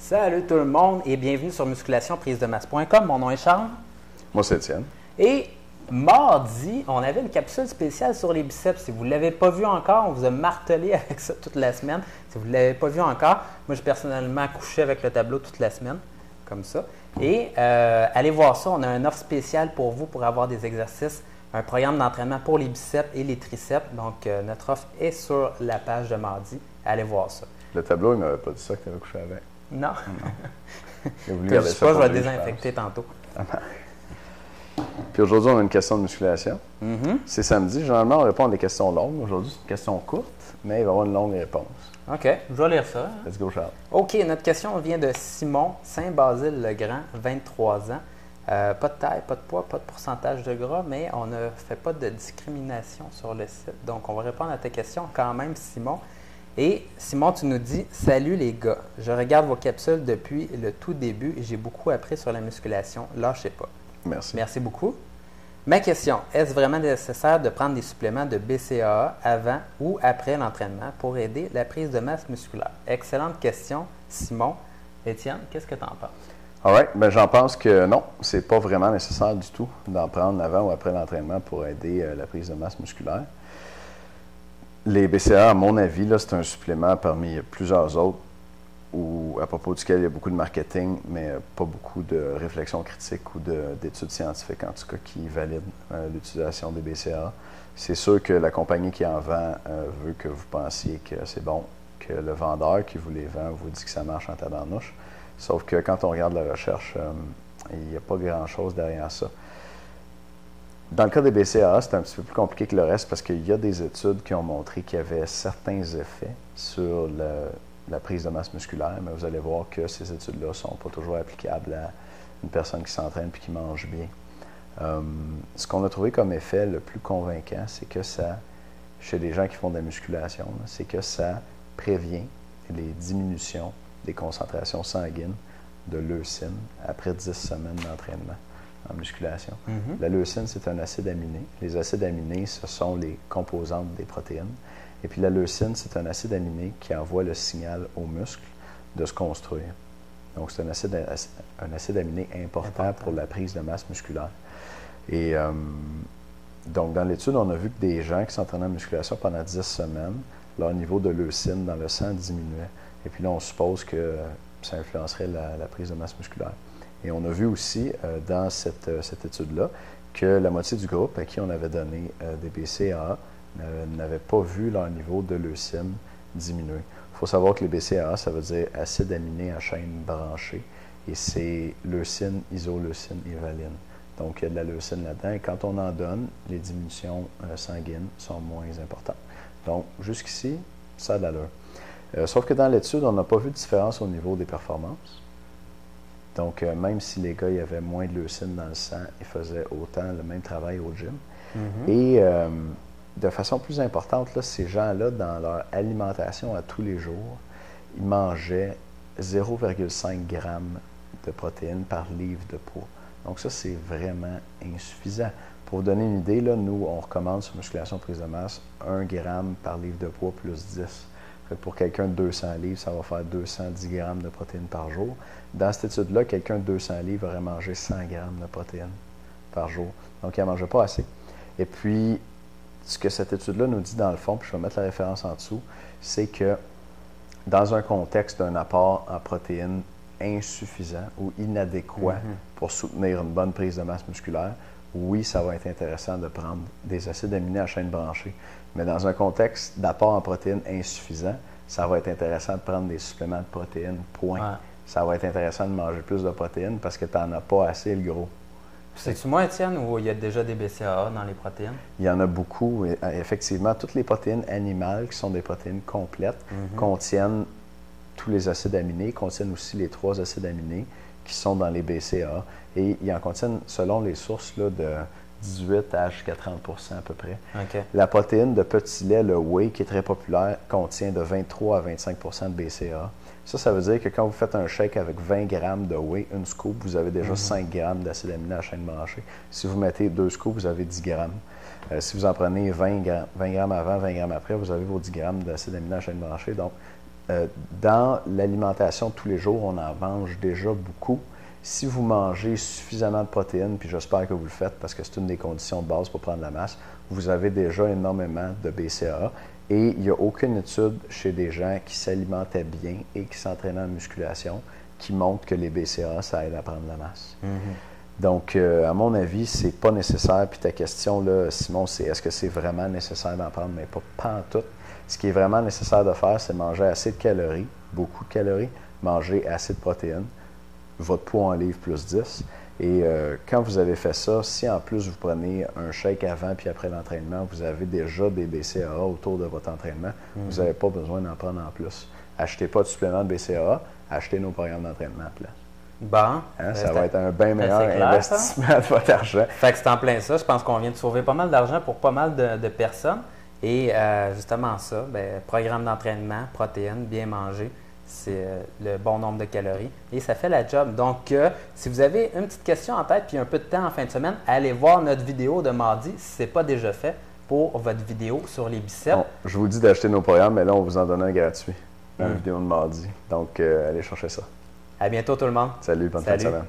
Salut tout le monde et bienvenue sur musculationprisemasse.com. Mon nom est Charles. Moi, c'est Étienne. Et mardi, on avait une capsule spéciale sur les biceps. Si vous ne l'avez pas vu encore, on vous a martelé avec ça toute la semaine. Si vous ne l'avez pas vu encore, moi, j'ai personnellement couché avec le tableau toute la semaine, comme ça. Et allez voir ça. On a une offre spéciale pour vous pour avoir des exercices, un programme d'entraînement pour les biceps et les triceps. Donc, notre offre est sur la page de mardi. Allez voir ça. Le tableau, il ne m'avait pas dit ça que tu avais couché avec. Non. Il a voulu Je garder sais ça pas, je pour vais lui, désinfecter tantôt. Puis aujourd'hui, on a une question de musculation. Mm-hmm. C'est samedi. Généralement, on répond à des questions longues. Aujourd'hui, c'est une question courte, mais il va y avoir une longue réponse. OK, je vais lire ça. Let's go, Charles. OK, notre question vient de Simon Saint-Basile-le-Grand, 23 ans. Pas de taille, pas de poids, pas de pourcentage de gras, mais on ne fait pas de discrimination sur le site. Donc, on va répondre à ta question quand même, Simon. Et Simon, tu nous dis « Salut les gars, je regarde vos capsules depuis le tout début et j'ai beaucoup appris sur la musculation. Lâchez pas. » Merci. Merci beaucoup. Ma question, est-ce vraiment nécessaire de prendre des suppléments de BCAA avant ou après l'entraînement pour aider la prise de masse musculaire? Excellente question, Simon. Étienne, qu'est-ce que tu en penses? All right. Ben, j'en pense que non, c'est pas vraiment nécessaire du tout d'en prendre avant ou après l'entraînement pour aider la prise de masse musculaire. Les BCAA, à mon avis, là, c'est un supplément parmi plusieurs autres à propos duquel il y a beaucoup de marketing, mais pas beaucoup de réflexion critique ou d'études scientifiques, en tout cas, qui valident l'utilisation des BCAA. C'est sûr que la compagnie qui en vend veut que vous pensiez que c'est bon, que le vendeur qui vous les vend vous dit que ça marche en tabarnouche. Sauf que quand on regarde la recherche, il n'y a pas grand-chose derrière ça. Dans le cas des BCAA, c'est un petit peu plus compliqué que le reste parce qu'il y a des études qui ont montré qu'il y avait certains effets sur la prise de masse musculaire, mais vous allez voir que ces études-là ne sont pas toujours applicables à une personne qui s'entraîne et qui mange bien. Ce qu'on a trouvé comme effet le plus convaincant, c'est que ça, chez les gens qui font de la musculation, c'est que ça prévient les diminutions des concentrations sanguines de leucine après 10 semaines d'entraînement en musculation. Mm-hmm. La leucine, c'est un acide aminé. Les acides aminés, ce sont les composantes des protéines. Et puis la leucine, c'est un acide aminé qui envoie le signal aux muscles de se construire. Donc, c'est un acide aminé important pour la prise de masse musculaire. Et donc, dans l'étude, on a vu que des gens qui s'entraînaient en musculation pendant 10 semaines, leur niveau de leucine dans le sang diminuait. Et puis là, on suppose que ça influencerait la prise de masse musculaire. Et on a vu aussi dans cette étude-là que la moitié du groupe à qui on avait donné des BCAA n'avait pas vu leur niveau de leucine diminuer. Il faut savoir que les BCAA, ça veut dire acide aminé à chaîne branchée, et c'est leucine, isoleucine et valine. Donc, il y a de la leucine là-dedans, et quand on en donne, les diminutions sanguines sont moins importantes. Donc, jusqu'ici, ça a de l'allure. Sauf que dans l'étude, on n'a pas vu de différence au niveau des performances. Donc, même si les gars, il y avait moins de leucine dans le sang, ils faisaient autant le même travail au gym. Mm-hmm. Et de façon plus importante, là, ces gens-là, dans leur alimentation à tous les jours, ils mangeaient 0,5 g de protéines par livre de poids. Donc ça, c'est vraiment insuffisant. Pour vous donner une idée, là, nous, on recommande sur musculation prise de masse 1 g par livre de poids plus 10. Pour quelqu'un de 200 livres, ça va faire 210 g de protéines par jour. Dans cette étude-là, quelqu'un de 200 livres aurait mangé 100 g de protéines par jour. Donc, il n'en mangeait pas assez. Et puis, ce que cette étude-là nous dit dans le fond, puis je vais mettre la référence en dessous, c'est que dans un contexte d'un apport en protéines insuffisant ou inadéquat pour soutenir une bonne prise de masse musculaire, oui, ça va être intéressant de prendre des acides aminés à chaîne branchée. Mais dans un contexte d'apport en protéines insuffisant, ça va être intéressant de prendre des suppléments de protéines, point. Ouais. Ça va être intéressant de manger plus de protéines parce que tu n'en as pas assez, le gros. C'est-tu moi, Étienne, ou il y a déjà des BCAA dans les protéines? Il y en a beaucoup. Et, effectivement, toutes les protéines animales, qui sont des protéines complètes, contiennent tous les acides aminés, contiennent aussi les 3 acides aminés qui sont dans les BCAA. Et ils en contiennent, selon les sources, là, de 18 à jusqu'à 30 % à peu près. Okay. La protéine de petit lait, le whey, qui est très populaire, contient de 23 à 25 % de BCAA. Ça veut dire que quand vous faites un shake avec 20 g de whey, une scoop, vous avez déjà 5 g d'acide aminé à chaîne branchée. Si vous mettez 2 scoops, vous avez 10 g. Si vous en prenez 20 g avant, 20 g après, vous avez vos 10 g d'acide aminé à chaîne branchée. Donc, dans l'alimentation de tous les jours, on en mange déjà beaucoup. Si vous mangez suffisamment de protéines, puis j'espère que vous le faites parce que c'est une des conditions de base pour prendre la masse, vous avez déjà énormément de BCAA et il n'y a aucune étude chez des gens qui s'alimentaient bien et qui s'entraînaient en musculation qui montre que les BCAA, ça aide à prendre la masse. Donc, à mon avis, c'est pas nécessaire. Puis ta question, là, Simon, c'est est-ce que c'est vraiment nécessaire d'en prendre? Mais pas pantoute. Ce qui est vraiment nécessaire de faire, c'est manger assez de calories, beaucoup de calories, manger assez de protéines, votre poids en livres plus 10. Et quand vous avez fait ça, si en plus vous prenez un shake avant puis après l'entraînement, vous avez déjà des BCAA autour de votre entraînement, vous n'avez pas besoin d'en prendre en plus. Achetez pas de supplément de BCAA, achetez nos programmes d'entraînement à place. Bon. Ça va être un bien meilleur clair, investissement de votre argent. Fait que c'est en plein ça. Je pense qu'on vient de sauver pas mal d'argent pour pas mal de personnes. Et justement ça, programme d'entraînement, protéines, bien manger, c'est le bon nombre de calories et ça fait la job. Donc, si vous avez une petite question en tête puis un peu de temps en fin de semaine, allez voir notre vidéo de mardi si ce n'est pas déjà fait pour votre vidéo sur les biceps. Bon, je vous dis d'acheter nos programmes, mais là, on vous en donne un gratuit dans la vidéo de mardi. Donc, allez chercher ça. À bientôt tout le monde. Salut, bonne fin de semaine.